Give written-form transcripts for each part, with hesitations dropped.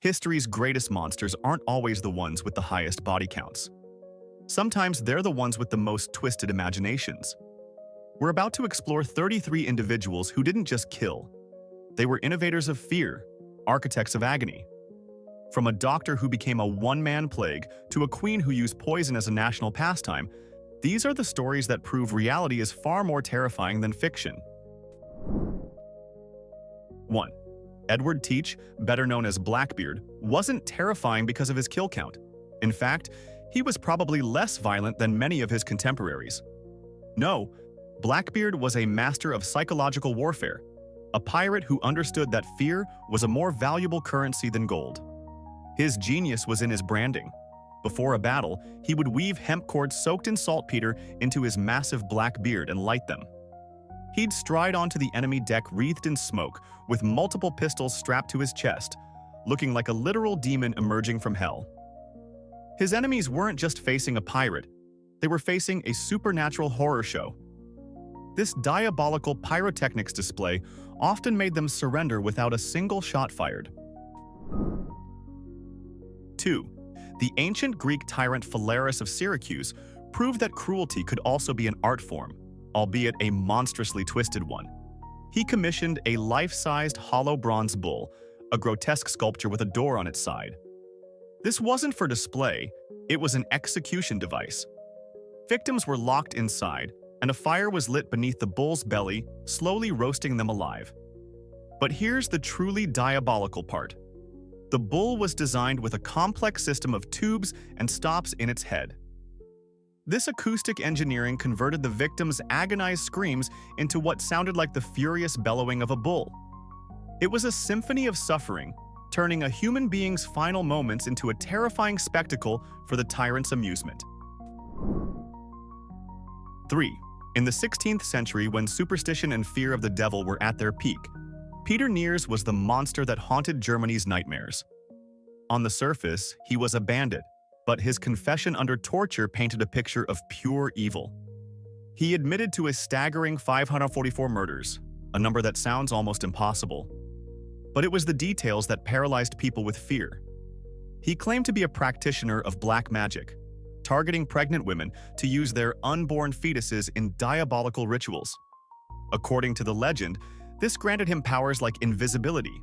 History's greatest monsters aren't always the ones with the highest body counts. Sometimes they're the ones with the most twisted imaginations. We're about to explore 33 individuals who didn't just kill. They were innovators of fear, architects of agony. From a doctor who became a one-man plague to a queen who used poison as a national pastime, these are the stories that prove reality is far more terrifying than fiction. 1. Edward Teach, better known as Blackbeard, wasn't terrifying because of his kill count. In fact, he was probably less violent than many of his contemporaries. No, Blackbeard was a master of psychological warfare, a pirate who understood that fear was a more valuable currency than gold. His genius was in his branding. Before a battle, he would weave hemp cords soaked in saltpeter into his massive black beard and light them. He'd stride onto the enemy deck wreathed in smoke, with multiple pistols strapped to his chest, looking like a literal demon emerging from hell. His enemies weren't just facing a pirate, they were facing a supernatural horror show. This diabolical pyrotechnics display often made them surrender without a single shot fired. 2. The ancient Greek tyrant Phalaris of Syracuse proved that cruelty could also be an art form, albeit a monstrously twisted one. He commissioned a life-sized hollow bronze bull, a grotesque sculpture with a door on its side. This wasn't for display, it was an execution device. Victims were locked inside, and a fire was lit beneath the bull's belly, slowly roasting them alive. But here's the truly diabolical part. The bull was designed with a complex system of tubes and stops in its head. This acoustic engineering converted the victim's agonized screams into what sounded like the furious bellowing of a bull. It was a symphony of suffering, turning a human being's final moments into a terrifying spectacle for the tyrant's amusement. 3. In the 16th century, when superstition and fear of the devil were at their peak, Peter Niers was the monster that haunted Germany's nightmares. On the surface, he was a bandit, but his confession under torture painted a picture of pure evil. He admitted to a staggering 544 murders, a number that sounds almost impossible. But it was the details that paralyzed people with fear. He claimed to be a practitioner of black magic, targeting pregnant women to use their unborn fetuses in diabolical rituals. According to the legend, this granted him powers like invisibility.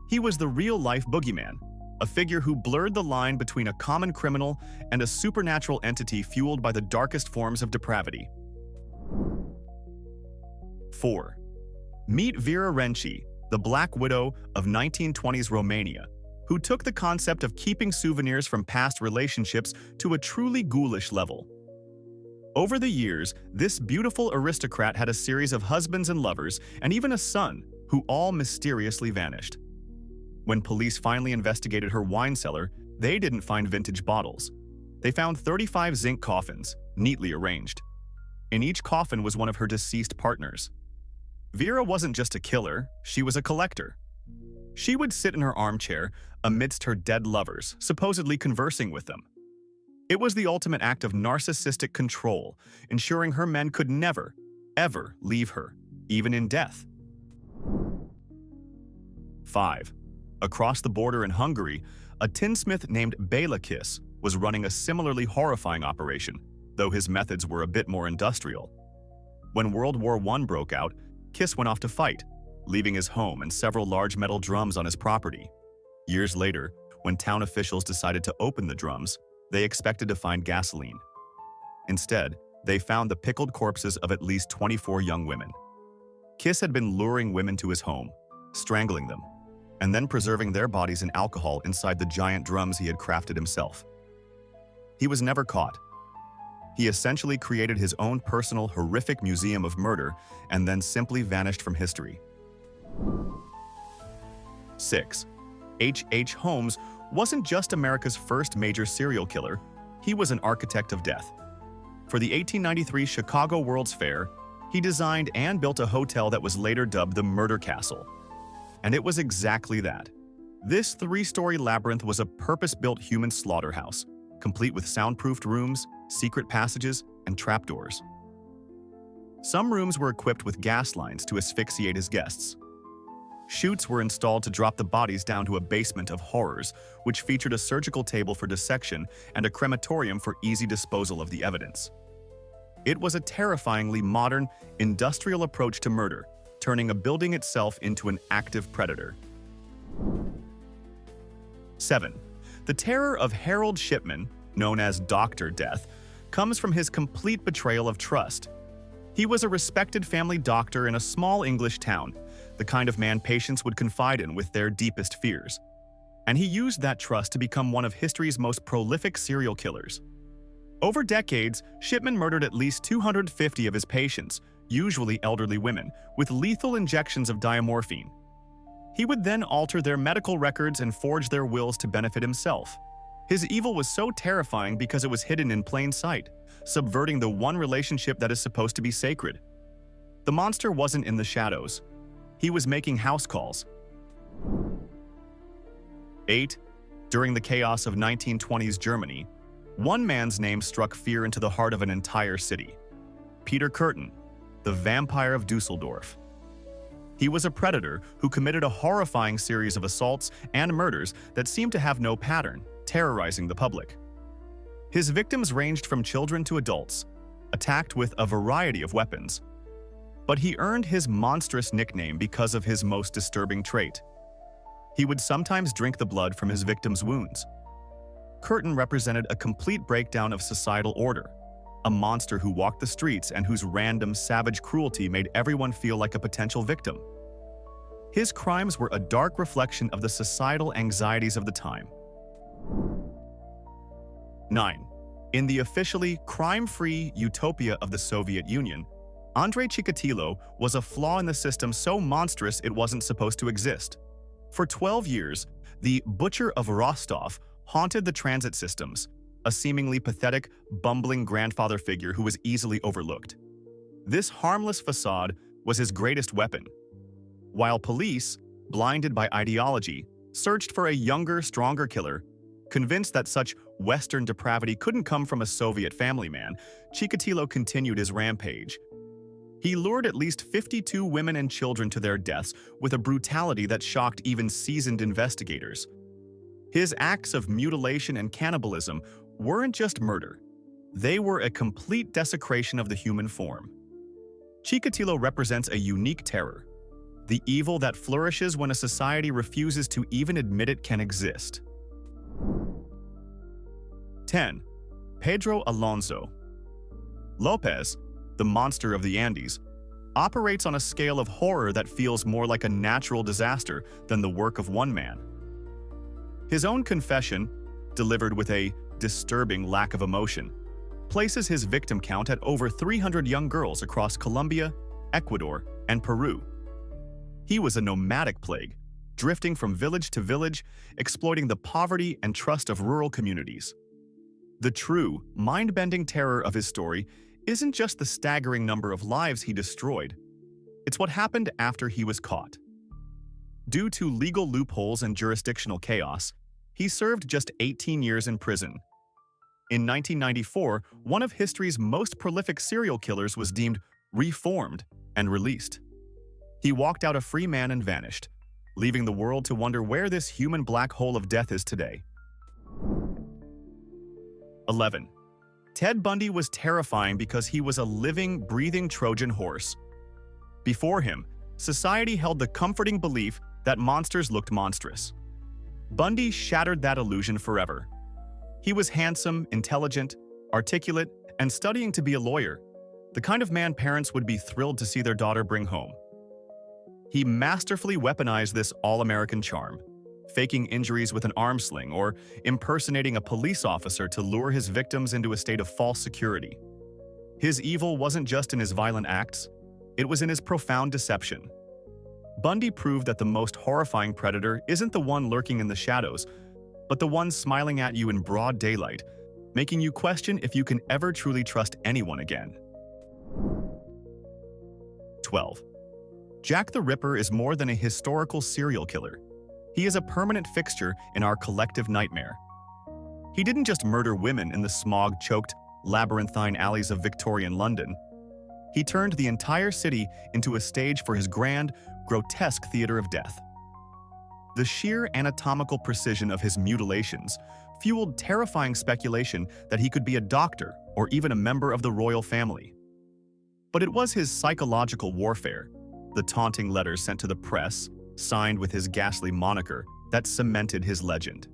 He was the real-life boogeyman, a figure who blurred the line between a common criminal and a supernatural entity fueled by the darkest forms of depravity. 4. Meet Vera Renczi, the Black Widow of 1920s Romania, who took the concept of keeping souvenirs from past relationships to a truly ghoulish level. Over the years, this beautiful aristocrat had a series of husbands and lovers, and even a son, who all mysteriously vanished. When police finally investigated her wine cellar, they didn't find vintage bottles. They found 35 zinc coffins, neatly arranged. In each coffin was one of her deceased partners. Vera wasn't just a killer, she was a collector. She would sit in her armchair amidst her dead lovers, supposedly conversing with them. It was the ultimate act of narcissistic control, ensuring her men could never, ever leave her, even in death. 5. Across the border in Hungary, a tinsmith named Bellowing was running a similarly horrifying operation, though his methods were a bit more industrial. When World War I broke out, Kiss went off to fight, leaving his home and several large metal drums on his property. Years later, when town officials decided to open the drums, they expected to find gasoline. Instead, they found the pickled corpses of at least 24 young women. Kiss had been luring women to his home, strangling them, and then preserving their bodies in alcohol inside the giant drums he had crafted himself. He was never caught. He essentially created his own personal, horrific museum of murder and then simply vanished from history. 6. H. Holmes wasn't just America's first major serial killer, he was an architect of death. For the 1893 Chicago World's Fair, he designed and built a hotel that was later dubbed the Murder Castle. And it was exactly that. This 3-story labyrinth was a purpose-built human slaughterhouse, complete with soundproofed rooms, secret passages, and trapdoors. Some rooms were equipped with gas lines to asphyxiate his guests. Chutes were installed to drop the bodies down to a basement of horrors, which featured a surgical table for dissection and a crematorium for easy disposal of the evidence. It was a terrifyingly modern, industrial approach to murder, turning a building itself into an active predator. 7. The terror of Harold Shipman, known as Dr. Death, comes from his complete betrayal of trust. He was a respected family doctor in a small English town, the kind of man patients would confide in with their deepest fears. And he used that trust to become one of history's most prolific serial killers. Over decades, Shipman murdered at least 250 of his patients, usually elderly women, with lethal injections of diamorphine. He would then alter their medical records and forge their wills to benefit himself. His evil was so terrifying because it was hidden in plain sight, subverting the one relationship that is supposed to be sacred. The monster wasn't in the shadows. He was making house calls. 8. During the chaos of 1920s Germany, one man's name struck fear into the heart of an entire city. Peter Kurten, the Vampire of Dusseldorf. He was a predator who committed a horrifying series of assaults and murders that seemed to have no pattern, terrorizing the public. His victims ranged from children to adults, attacked with a variety of weapons. But he earned his monstrous nickname because of his most disturbing trait. He would sometimes drink the blood from his victims' wounds. Kurten represented a complete breakdown of societal order, a monster who walked the streets and whose random, savage cruelty made everyone feel like a potential victim. His crimes were a dark reflection of the societal anxieties of the time. 9. In the officially crime-free utopia of the Soviet Union, Andrei Chikatilo was a flaw in the system so monstrous it wasn't supposed to exist. For 12 years, the Butcher of Rostov haunted the transit systems, a seemingly pathetic, bumbling grandfather figure who was easily overlooked. This harmless facade was his greatest weapon. While police, blinded by ideology, searched for a younger, stronger killer, convinced that such Western depravity couldn't come from a Soviet family man, Chikatilo continued his rampage. He lured at least 52 women and children to their deaths with a brutality that shocked even seasoned investigators. His acts of mutilation and cannibalism weren't just murder. They were a complete desecration of the human form. Chikatilo represents a unique terror, the evil that flourishes when a society refuses to even admit it can exist. 10. Pedro Alonso. Lopez, the monster of the Andes, operates on a scale of horror that feels more like a natural disaster than the work of one man. His own confession, delivered with a disturbing lack of emotion, places his victim count at over 300 young girls across Colombia, Ecuador, and Peru. He was a nomadic plague, drifting from village to village, exploiting the poverty and trust of rural communities. The true, mind-bending terror of his story isn't just the staggering number of lives he destroyed. It's what happened after he was caught. Due to legal loopholes and jurisdictional chaos, he served just 18 years in prison. In 1994, one of history's most prolific serial killers was deemed reformed and released. He walked out a free man and vanished, leaving the world to wonder where this human black hole of death is today. 11. Ted Bundy was terrifying because he was a living, breathing Trojan horse. Before him, society held the comforting belief that monsters looked monstrous. Bundy shattered that illusion forever. He was handsome, intelligent, articulate, and studying to be a lawyer, the kind of man parents would be thrilled to see their daughter bring home. He masterfully weaponized this all-American charm, faking injuries with an arm sling or impersonating a police officer to lure his victims into a state of false security. His evil wasn't just in his violent acts, it was in his profound deception. Bundy proved that the most horrifying predator isn't the one lurking in the shadows, but the one smiling at you in broad daylight, making you question if you can ever truly trust anyone again. 12. Jack the Ripper is more than a historical serial killer. He is a permanent fixture in our collective nightmare. He didn't just murder women in the smog-choked, labyrinthine alleys of Victorian London. He turned the entire city into a stage for his grand, grotesque theater of death. The sheer anatomical precision of his mutilations fueled terrifying speculation that he could be a doctor or even a member of the royal family. But it was his psychological warfare, the taunting letters sent to the press, signed with his ghastly moniker, that cemented his legend.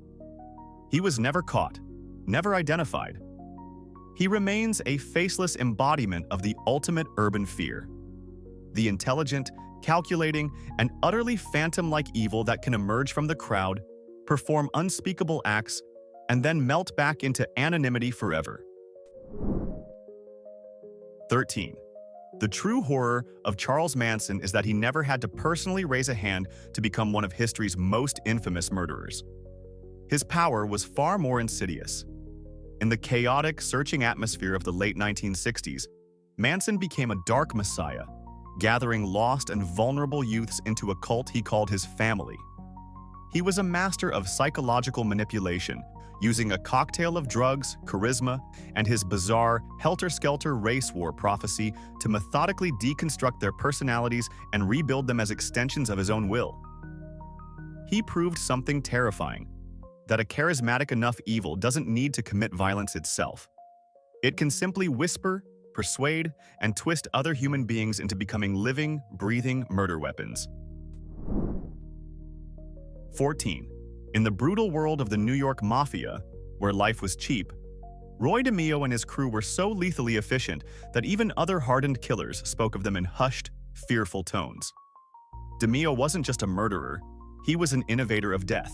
He was never caught, never identified. He remains a faceless embodiment of the ultimate urban fear. The intelligent, calculating, and utterly phantom-like evil that can emerge from the crowd, perform unspeakable acts, and then melt back into anonymity forever. 13. The true horror of Charles Manson is that he never had to personally raise a hand to become one of history's most infamous murderers. His power was far more insidious. In the chaotic, searching atmosphere of the late 1960s, Manson became a dark messiah, gathering lost and vulnerable youths into a cult he called his family. He was a master of psychological manipulation, using a cocktail of drugs, charisma, and his bizarre, helter-skelter race war prophecy to methodically deconstruct their personalities and rebuild them as extensions of his own will. He proved something terrifying, that a charismatic enough evil doesn't need to commit violence itself. It can simply whisper, persuade, and twist other human beings into becoming living, breathing murder weapons. 14. In the brutal world of the New York mafia, where life was cheap, Roy DeMeo and his crew were so lethally efficient that even other hardened killers spoke of them in hushed, fearful tones. DeMeo wasn't just a murderer, he was an innovator of death.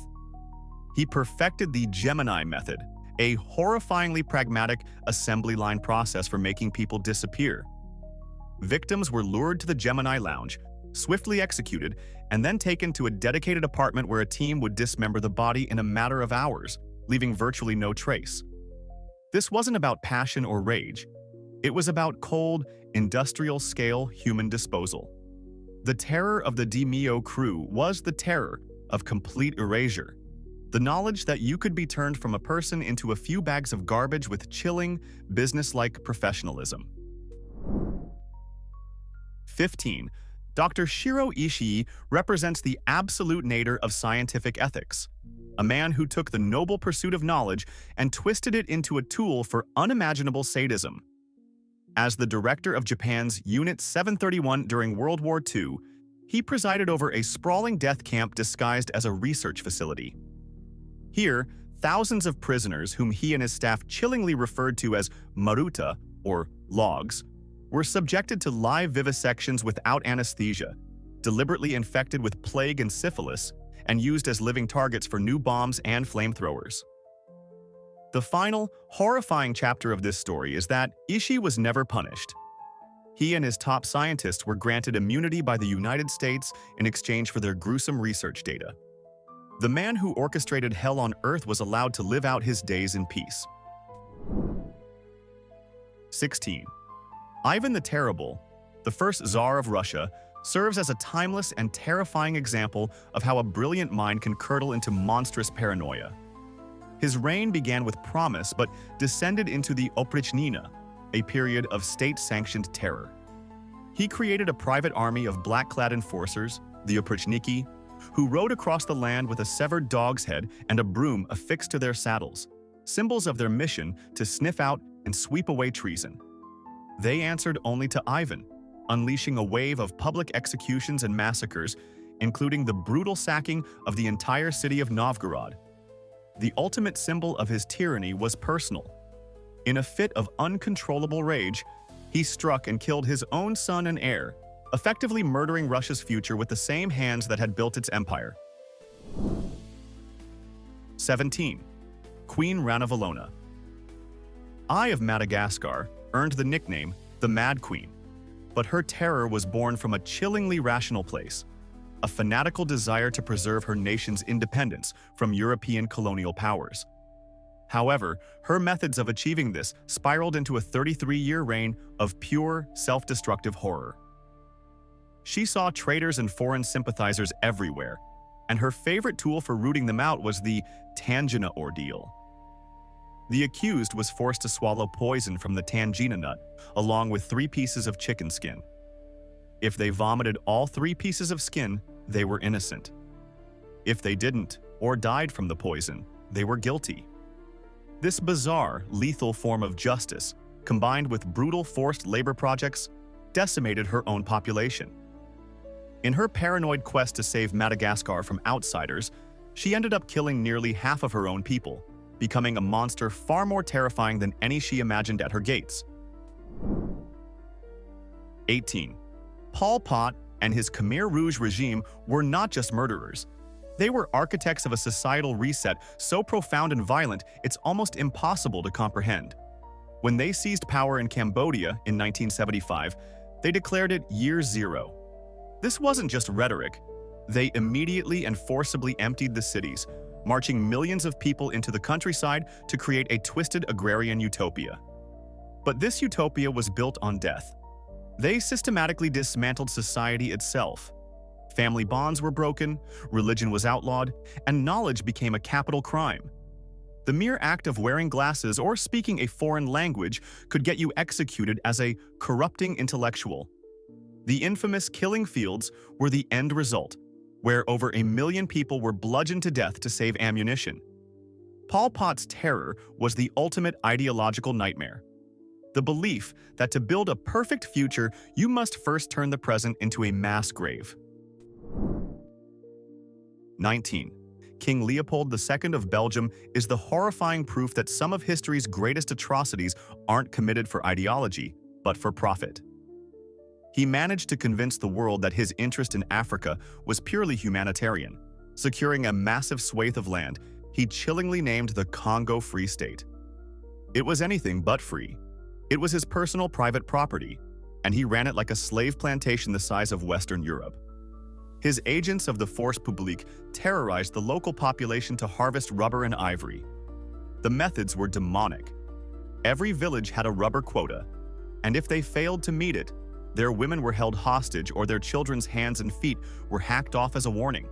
He perfected the Gemini method, a horrifyingly pragmatic assembly line process for making people disappear. Victims were lured to the Gemini lounge, swiftly executed, and then taken to a dedicated apartment where a team would dismember the body in a matter of hours, leaving virtually no trace. This wasn't about passion or rage. It was about cold, industrial-scale human disposal. The terror of the DeMeo crew was the terror of complete erasure. The knowledge that you could be turned from a person into a few bags of garbage with chilling, business-like professionalism. 15. Dr. Shiro Ishii represents the absolute nadir of scientific ethics, a man who took the noble pursuit of knowledge and twisted it into a tool for unimaginable sadism. As the director of Japan's Unit 731 during World War II, he presided over a sprawling death camp disguised as a research facility. Here, thousands of prisoners, whom he and his staff chillingly referred to as maruta, or logs, were subjected to live vivisections without anesthesia, deliberately infected with plague and syphilis, and used as living targets for new bombs and flamethrowers. The final, horrifying chapter of this story is that Ishii was never punished. He and his top scientists were granted immunity by the United States in exchange for their gruesome research data. The man who orchestrated hell on Earth was allowed to live out his days in peace. 16. Ivan the Terrible, the first Tsar of Russia, serves as a timeless and terrifying example of how a brilliant mind can curdle into monstrous paranoia. His reign began with promise but descended into the Oprichnina, a period of state-sanctioned terror. He created a private army of black-clad enforcers, the Oprichniki, who rode across the land with a severed dog's head and a broom affixed to their saddles, symbols of their mission to sniff out and sweep away treason. They answered only to Ivan, unleashing a wave of public executions and massacres, including the brutal sacking of the entire city of Novgorod. The ultimate symbol of his tyranny was personal. In a fit of uncontrollable rage, he struck and killed his own son and heir, effectively murdering Russia's future with the same hands that had built its empire. 17. Queen Ranavalona. Eye of Madagascar earned the nickname the Mad Queen, but her terror was born from a chillingly rational place, a fanatical desire to preserve her nation's independence from European colonial powers. However, her methods of achieving this spiraled into a 33-year reign of pure, self-destructive horror. She saw traitors and foreign sympathizers everywhere, and her favorite tool for rooting them out was the Tangina ordeal. The accused was forced to swallow poison from the tangina nut, along with 3 pieces of chicken skin. If they vomited all 3 pieces of skin, they were innocent. If they didn't, or died from the poison, they were guilty. This bizarre, lethal form of justice, combined with brutal forced labor projects, decimated her own population. In her paranoid quest to save Madagascar from outsiders, she ended up killing nearly half of her own people, becoming a monster far more terrifying than any she imagined at her gates. 18. Pol Pot and his Khmer Rouge regime were not just murderers. They were architects of a societal reset so profound and violent it's almost impossible to comprehend. When they seized power in Cambodia in 1975, they declared it Year Zero. This wasn't just rhetoric. They immediately and forcibly emptied the cities, marching millions of people into the countryside to create a twisted agrarian utopia. But this utopia was built on death. They systematically dismantled society itself. Family bonds were broken, religion was outlawed, and knowledge became a capital crime. The mere act of wearing glasses or speaking a foreign language could get you executed as a corrupting intellectual. The infamous killing fields were the end result, where over 1 million people were bludgeoned to death to save ammunition. Pol Pot's terror was the ultimate ideological nightmare. The belief that to build a perfect future, you must first turn the present into a mass grave. 19. King Leopold II of Belgium is the horrifying proof that some of history's greatest atrocities aren't committed for ideology, but for profit. He managed to convince the world that his interest in Africa was purely humanitarian. Securing a massive swathe of land, he chillingly named the Congo Free State. It was anything but free. It was his personal private property, and he ran it like a slave plantation the size of Western Europe. His agents of the Force Publique terrorized the local population to harvest rubber and ivory. The methods were demonic. Every village had a rubber quota, and if they failed to meet it, their women were held hostage or their children's hands and feet were hacked off as a warning.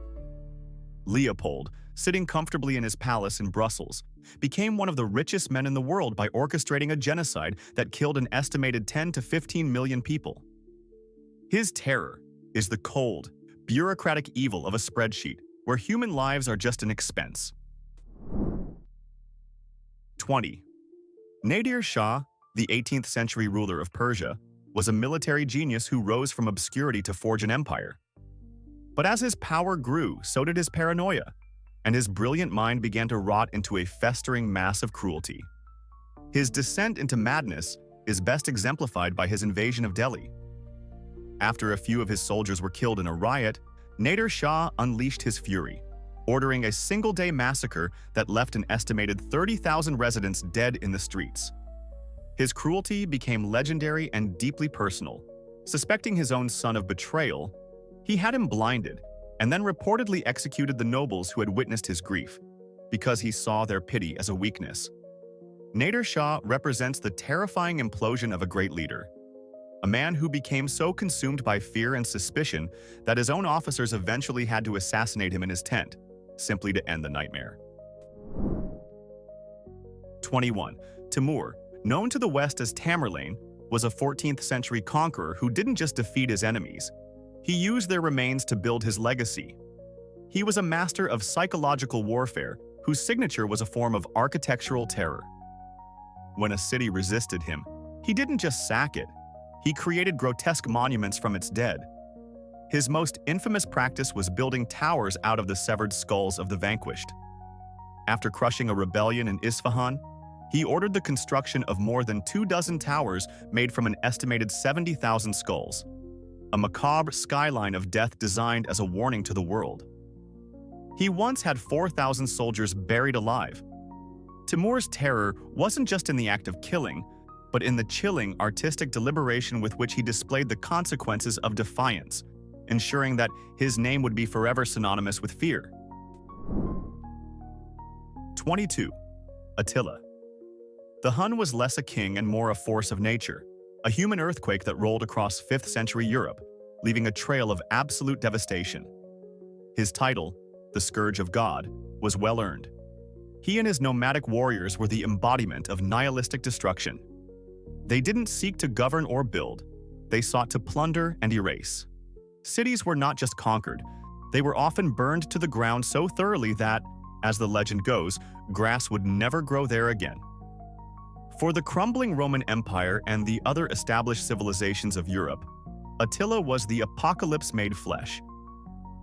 Leopold, sitting comfortably in his palace in Brussels, became one of the richest men in the world by orchestrating a genocide that killed an estimated 10 to 15 million people. His terror is the cold, bureaucratic evil of a spreadsheet where human lives are just an expense. 20. Nadir Shah, the 18th century ruler of Persia, was a military genius who rose from obscurity to forge an empire. But as his power grew, so did his paranoia, and his brilliant mind began to rot into a festering mass of cruelty. His descent into madness is best exemplified by his invasion of Delhi. After a few of his soldiers were killed in a riot, Nadir Shah unleashed his fury, ordering a single-day massacre that left an estimated 30,000 residents dead in the streets. His cruelty became legendary and deeply personal. Suspecting his own son of betrayal, he had him blinded and then reportedly executed the nobles who had witnessed his grief, because he saw their pity as a weakness. Nadir Shah represents the terrifying implosion of a great leader, a man who became so consumed by fear and suspicion that his own officers eventually had to assassinate him in his tent, simply to end the nightmare. 21. Timur, known to the West as Tamerlane, was a 14th century conqueror who didn't just defeat his enemies. He used their remains to build his legacy. He was a master of psychological warfare whose signature was a form of architectural terror. When a city resisted him, he didn't just sack it. He created grotesque monuments from its dead. His most infamous practice was building towers out of the severed skulls of the vanquished. After crushing a rebellion in Isfahan, he ordered the construction of more than 24 towers made from an estimated 70,000 skulls, a macabre skyline of death designed as a warning to the world. He once had 4,000 soldiers buried alive. Timur's terror wasn't just in the act of killing, but in the chilling artistic deliberation with which he displayed the consequences of defiance, ensuring that his name would be forever synonymous with fear. 22. Attila. The Hun was less a king and more a force of nature, a human earthquake that rolled across 5th century Europe, leaving a trail of absolute devastation. His title, the Scourge of God, was well earned. He and his nomadic warriors were the embodiment of nihilistic destruction. They didn't seek to govern or build. they sought to plunder and erase. Cities were not just conquered, they were often burned to the ground so thoroughly that, as the legend goes, grass would never grow there again. For the crumbling Roman Empire and the other established civilizations of Europe, Attila was the apocalypse made flesh.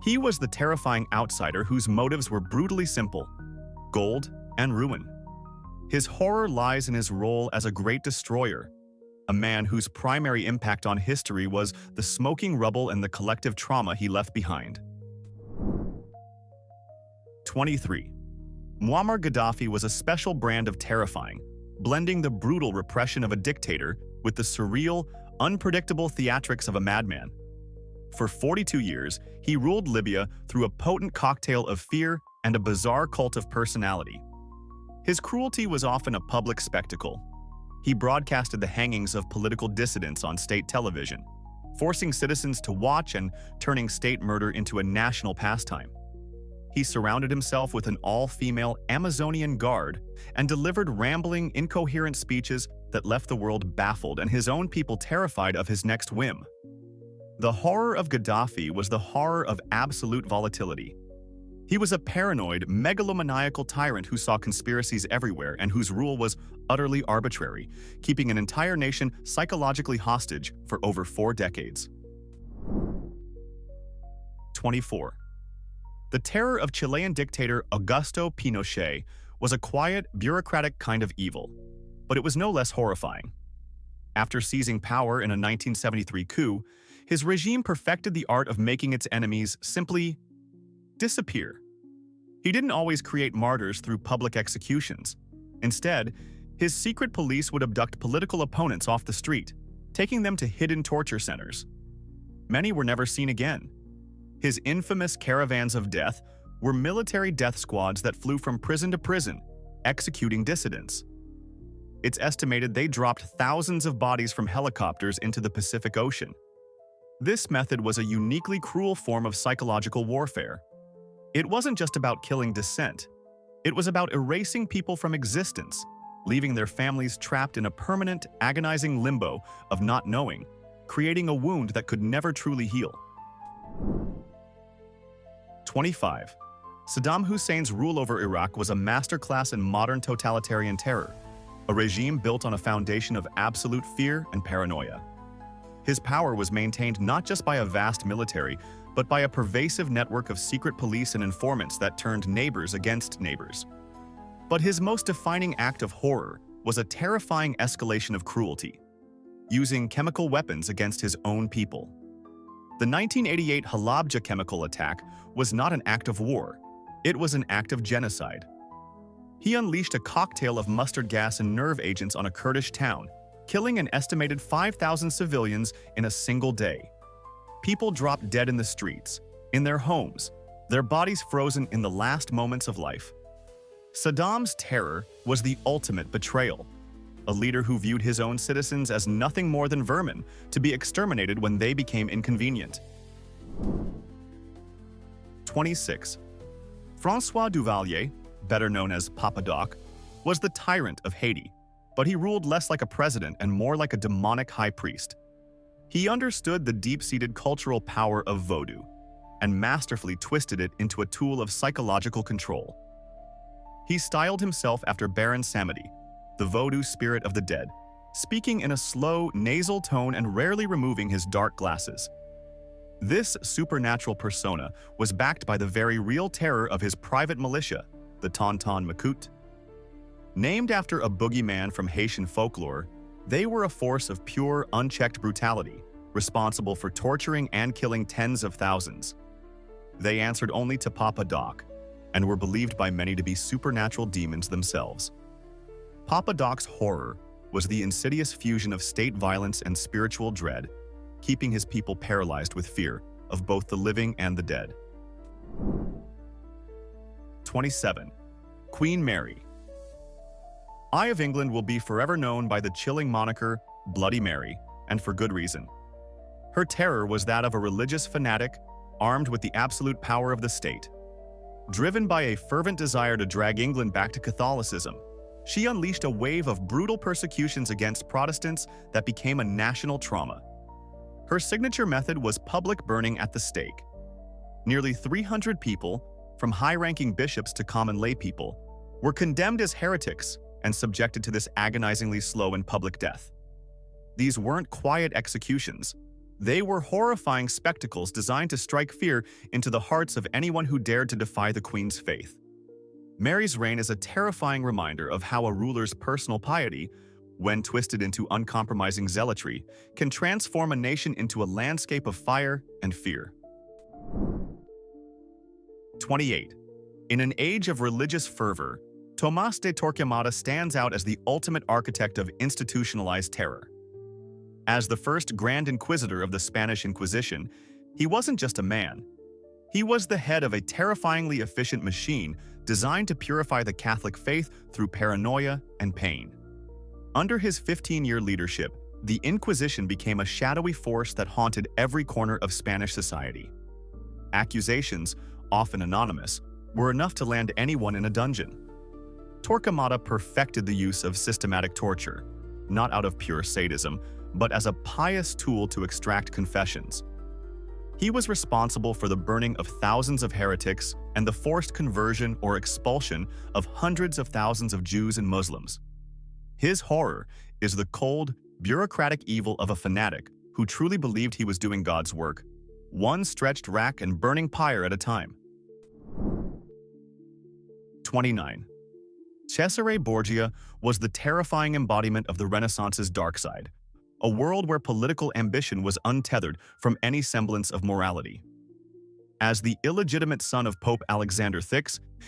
He was the terrifying outsider whose motives were brutally simple: gold and ruin. His horror lies in his role as a great destroyer, a man whose primary impact on history was the smoking rubble and the collective trauma he left behind. 23. Muammar Gaddafi was a special brand of terrifying, blending the brutal repression of a dictator with the surreal, unpredictable theatrics of a madman. For 42 years, he ruled Libya through a potent cocktail of fear and a bizarre cult of personality. His cruelty was often a public spectacle. He broadcasted the hangings of political dissidents on state television, forcing citizens to watch and turning state murder into a national pastime. He surrounded himself with an all-female Amazonian guard and delivered rambling, incoherent speeches that left the world baffled and his own people terrified of his next whim. The horror of Gaddafi was the horror of absolute volatility. He was a paranoid, megalomaniacal tyrant who saw conspiracies everywhere and whose rule was utterly arbitrary, keeping an entire nation psychologically hostage for over 4 decades. 24. The terror of Chilean dictator Augusto Pinochet was a quiet, bureaucratic kind of evil, but it was no less horrifying. After seizing power in a 1973 coup, his regime perfected the art of making its enemies simply disappear. He didn't always create martyrs through public executions. Instead, his secret police would abduct political opponents off the street, taking them to hidden torture centers. Many were never seen again. His infamous caravans of death were military death squads that flew from prison to prison, executing dissidents. It's estimated they dropped thousands of bodies from helicopters into the Pacific Ocean. This method was a uniquely cruel form of psychological warfare. It wasn't just about killing dissent. It was about erasing people from existence, leaving their families trapped in a permanent, agonizing limbo of not knowing, creating a wound that could never truly heal. 25. Saddam Hussein's rule over Iraq was a masterclass in modern totalitarian terror, a regime built on a foundation of absolute fear and paranoia. His power was maintained not just by a vast military, but by a pervasive network of secret police and informants that turned neighbors against neighbors. But his most defining act of horror was a terrifying escalation of cruelty, using chemical weapons against his own people. The 1988 Halabja chemical attack was not an act of war, it was an act of genocide. He unleashed a cocktail of mustard gas and nerve agents on a Kurdish town, killing an estimated 5,000 civilians in a single day. People dropped dead in the streets, in their homes, their bodies frozen in the last moments of life. Saddam's terror was the ultimate betrayal, a leader who viewed his own citizens as nothing more than vermin, to be exterminated when they became inconvenient. 26. François Duvalier, better known as Papa Doc, was the tyrant of Haiti, but he ruled less like a president and more like a demonic high priest. He understood the deep-seated cultural power of voodoo and masterfully twisted it into a tool of psychological control. He styled himself after Baron Samedi, the voodoo spirit of the dead, speaking in a slow, nasal tone and rarely removing his dark glasses. This supernatural persona was backed by the very real terror of his private militia, the Tonton Macoute. Named after a boogeyman from Haitian folklore, they were a force of pure, unchecked brutality, responsible for torturing and killing tens of thousands. They answered only to Papa Doc, and were believed by many to be supernatural demons themselves. Papa Doc's horror was the insidious fusion of state violence and spiritual dread, keeping his people paralyzed with fear of both the living and the dead. 27. Queen Mary. Eye of England will be forever known by the chilling moniker Bloody Mary, and for good reason. Her terror was that of a religious fanatic armed with the absolute power of the state. Driven by a fervent desire to drag England back to Catholicism, she unleashed a wave of brutal persecutions against Protestants that became a national trauma. Her signature method was public burning at the stake. Nearly 300 people, from high-ranking bishops to common laypeople, were condemned as heretics and subjected to this agonizingly slow and public death. These weren't quiet executions. They were horrifying spectacles designed to strike fear into the hearts of anyone who dared to defy the Queen's faith. Mary's reign is a terrifying reminder of how a ruler's personal piety, when twisted into uncompromising zealotry, can transform a nation into a landscape of fire and fear. 28. In an age of religious fervor, Tomás de Torquemada stands out as the ultimate architect of institutionalized terror. As the first Grand Inquisitor of the Spanish Inquisition, he wasn't just a man. He was the head of a terrifyingly efficient machine designed to purify the Catholic faith through paranoia and pain. Under his 15-year leadership, the Inquisition became a shadowy force that haunted every corner of Spanish society. Accusations, often anonymous, were enough to land anyone in a dungeon. Torquemada perfected the use of systematic torture, not out of pure sadism, but as a pious tool to extract confessions. He was responsible for the burning of thousands of heretics and the forced conversion or expulsion of hundreds of thousands of Jews and Muslims. His horror is the cold, bureaucratic evil of a fanatic who truly believed he was doing God's work, one stretched rack and burning pyre at a time. 29. Cesare Borgia was the terrifying embodiment of the Renaissance's dark side, a world where political ambition was untethered from any semblance of morality. As the illegitimate son of Pope Alexander VI,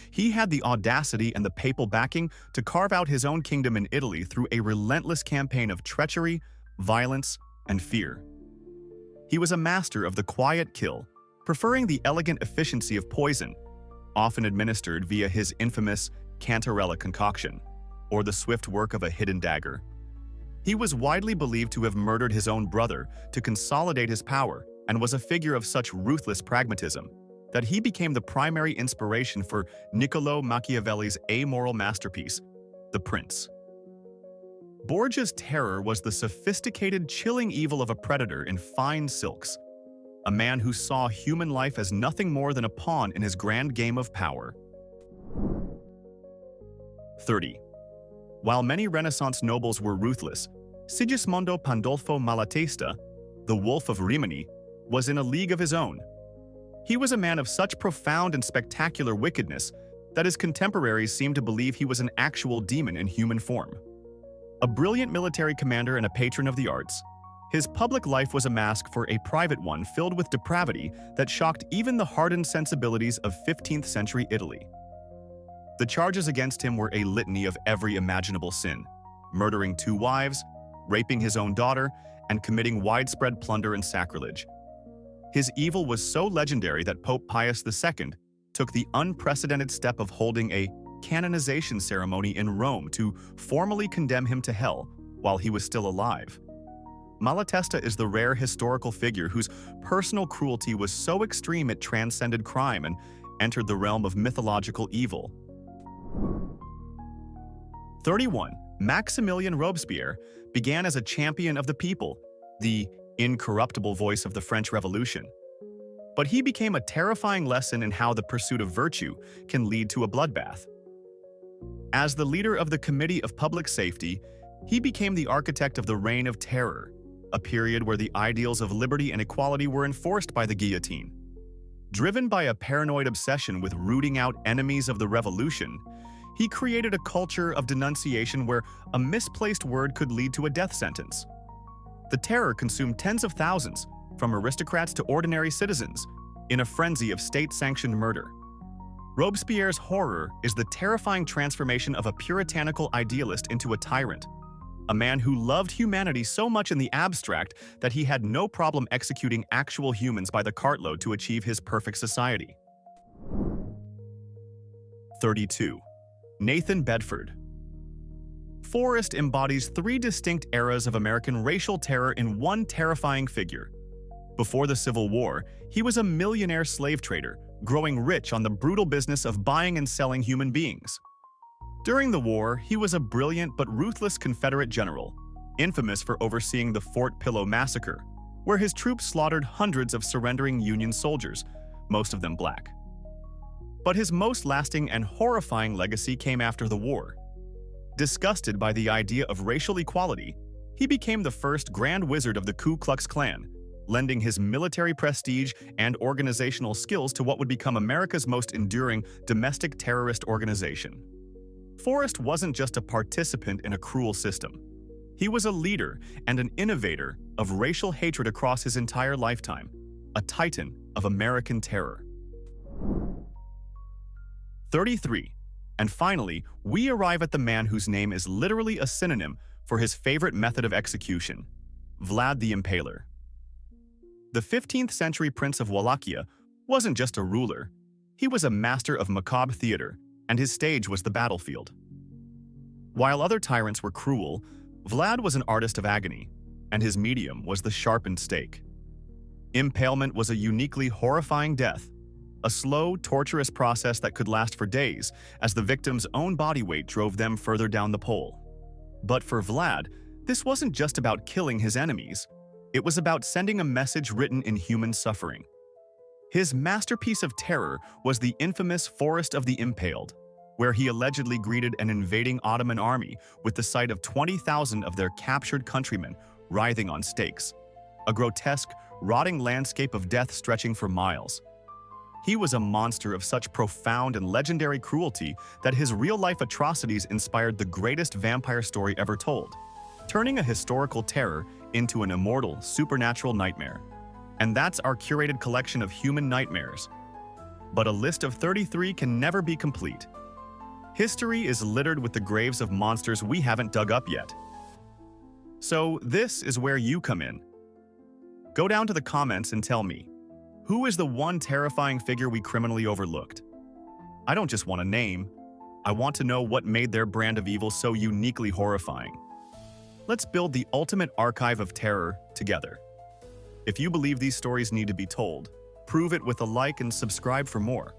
he had the audacity and the papal backing to carve out his own kingdom in Italy through a relentless campaign of treachery, violence, and fear. He was a master of the quiet kill, preferring the elegant efficiency of poison, often administered via his infamous Cantarella concoction, or the swift work of a hidden dagger. He was widely believed to have murdered his own brother to consolidate his power and was a figure of such ruthless pragmatism that he became the primary inspiration for Niccolò Machiavelli's amoral masterpiece, The Prince. Borgia's terror was the sophisticated, chilling evil of a predator in fine silks, a man who saw human life as nothing more than a pawn in his grand game of power. 30. While many Renaissance nobles were ruthless, Sigismondo Pandolfo Malatesta, the Wolf of Rimini, was in a league of his own. He was a man of such profound and spectacular wickedness that his contemporaries seemed to believe he was an actual demon in human form. A brilliant military commander and a patron of the arts, his public life was a mask for a private one filled with depravity that shocked even the hardened sensibilities of 15th century Italy. The charges against him were a litany of every imaginable sin, murdering 2 wives, raping his own daughter, and committing widespread plunder and sacrilege. His evil was so legendary that Pope Pius II took the unprecedented step of holding a canonization ceremony in Rome to formally condemn him to hell while he was still alive. Malatesta is the rare historical figure whose personal cruelty was so extreme it transcended crime and entered the realm of mythological evil. 31. Maximilien Robespierre began as a champion of the people, the incorruptible voice of the French Revolution. But he became a terrifying lesson in how the pursuit of virtue can lead to a bloodbath. As the leader of the Committee of Public Safety, he became the architect of the Reign of Terror, a period where the ideals of liberty and equality were enforced by the guillotine. Driven by a paranoid obsession with rooting out enemies of the revolution, he created a culture of denunciation where a misplaced word could lead to a death sentence. The terror consumed tens of thousands, from aristocrats to ordinary citizens, in a frenzy of state-sanctioned murder. Robespierre's horror is the terrifying transformation of a puritanical idealist into a tyrant, a man who loved humanity so much in the abstract that he had no problem executing actual humans by the cartload to achieve his perfect society. 32. Nathan Bedford. Forrest embodies 3 distinct eras of American racial terror in one terrifying figure. Before the Civil War, he was a millionaire slave trader, growing rich on the brutal business of buying and selling human beings. During the war, he was a brilliant but ruthless Confederate general, infamous for overseeing the Fort Pillow Massacre, where his troops slaughtered hundreds of surrendering Union soldiers, most of them black. But his most lasting and horrifying legacy came after the war. Disgusted by the idea of racial equality, he became the first Grand Wizard of the Ku Klux Klan, lending his military prestige and organizational skills to what would become America's most enduring domestic terrorist organization. Forrest wasn't just a participant in a cruel system. He was a leader and an innovator of racial hatred across his entire lifetime, a titan of American terror. 33. And finally, we arrive at the man whose name is literally a synonym for his favorite method of execution, Vlad the Impaler. The 15th century Prince of Wallachia wasn't just a ruler. He was a master of macabre theater, and his stage was the battlefield. While other tyrants were cruel, Vlad was an artist of agony, and his medium was the sharpened stake. Impalement was a uniquely horrifying death, a slow, torturous process that could last for days as the victim's own body weight drove them further down the pole. But for Vlad, this wasn't just about killing his enemies. It was about sending a message written in human suffering. His masterpiece of terror was the infamous Forest of the Impaled, where he allegedly greeted an invading Ottoman army with the sight of 20,000 of their captured countrymen writhing on stakes, a grotesque, rotting landscape of death stretching for miles. He was a monster of such profound and legendary cruelty that his real-life atrocities inspired the greatest vampire story ever told, turning a historical terror into an immortal, supernatural nightmare. And that's our curated collection of human nightmares. But a list of 33 can never be complete. History is littered with the graves of monsters we haven't dug up yet. So this is where you come in. Go down to the comments and tell me, who is the one terrifying figure we criminally overlooked? I don't just want a name. I want to know what made their brand of evil so uniquely horrifying. Let's build the ultimate archive of terror together. If you believe these stories need to be told, prove it with a like and subscribe for more.